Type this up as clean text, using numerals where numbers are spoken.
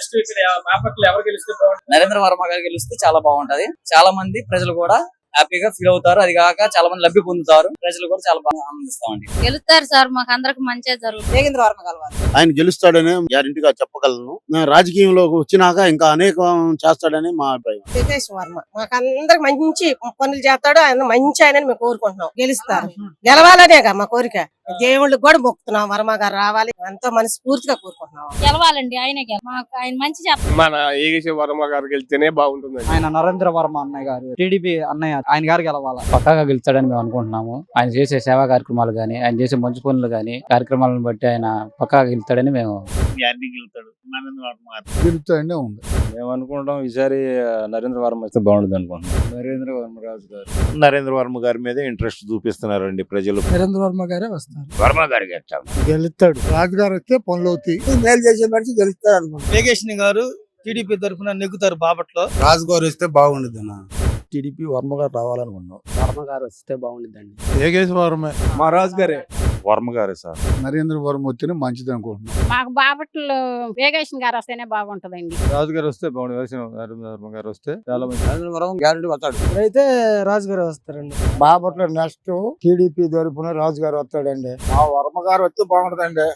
Next ఇక్కడ బాపట్ల ఎవరు గెలిస్తే బాగుంటుంది? నరేంద్ర వర్మ గారు గెలిస్తే చాలా బాగుంటది. చాలా మంది ప్రజలు కూడా హ్యాపీగా ఫీల్ అవుతారు. అది కాక చాలా మంది లబ్ధి పొందుతారు. ప్రజలు కూడా చాలా బాగా ఆనందిస్తామండి. గెలుస్తారు సార్, మాకు అందరికి మంచిగా జరుగుతుంది. నాగేంద్ర వర్మ కలవాలి. ఆయన గెలుస్తాడని గ్యారెంటీగా చెప్పగలను. రాజకీయంలోకి వచ్చినాక ఇంకా అనేకం చేస్తాడని మా అభిప్రాయం. వెంకటేష్ వర్మ మాకు అందరికి మంచి పనులు చేస్తాడు. ఆయన మంచి ఆయనని మేము కోరుకుంటున్నాం. గెలుస్తారు, గెలవాలనేగా మా కోరిక. దేవుళ్ళకి కూడా మొక్కుతున్నాం వర్మ గారు రావాలి, ఎంతో మనస్ఫూర్తిగా కోరుకుంటున్నాం. గెలవాలండి, ఆయనే మాకు ఆయన మంచి చెప్తారు. మన ఏగేశ వర్మ గారు గెలిస్తేనే బాగుంటుంది. ఆయన నరేంద్ర వర్మ అన్నయ్య గారు, టీడీపీ అన్నయ్య, ఆయన గారు గెలవాల. పక్కాగా గెలుస్తాడని మేము అనుకుంటున్నాము. ఆయన చేసే సేవా కార్యక్రమాలు గానీ, ఆయన చేసే మంచి పనులు గానీ, కార్యక్రమాలను బట్టి ఆయన పక్కాగా గెలుస్తాడని మేము గెలుస్తాడనే ఉంది. మేము అనుకుంటాం ఈసారి నరేంద్ర వర్మ వస్తే బాగుంటుంది అనుకుంటున్నాం. నరేంద్ర వర్మ రాజు గారు, నరేంద్ర వర్మ గారి మీద ఇంట్రెస్ట్ చూపిస్తున్నారండి ప్రజలు. నరేంద్ర వర్మ గారే వస్తారు. వర్మ గారికి గెలుస్తాం. గెలుస్తాడు. రాజుగారు వస్తే పనులు అవుతాయి. మేలు చేసే మనిషి గెలుస్తాడు అనుకుంటున్నాం. వేగేశ్ని గారు టీడీపీ తరఫున నెగ్గుతారు బాపట్లో. రాజుగారు వస్తే బాగుండదు అన్న. టీడీపీ వర్మ గారు రావాలనుకుంటున్నాం. వర్మ గారు వస్తే బాగుంటుందండి. ఏగేశ వర్మే. మా రాజు గారే. వర్మ గారే సార్. నరేంద్ర వర్మ వస్తేనే మంచిది అనుకుంటున్నాం. మాకు బాపట్లో వేగేషన్ గారు వస్తేనే బాగుంటదండి. రాజుగారు వస్తే బాగుంటుంది. నరేంద్ర వర్మ గారు వస్తే చాలా మంది. నరేంద్ర వర్మ గ్యారెంటీ వస్తాడు. అయితే రాజు గారు వస్తారండి. బాపట్ల నెక్స్ట్ టీడీపీ తరఫున రాజు గారు వస్తాడండి. ఆ వర్మ గారు వస్తే బాగుంటదండి.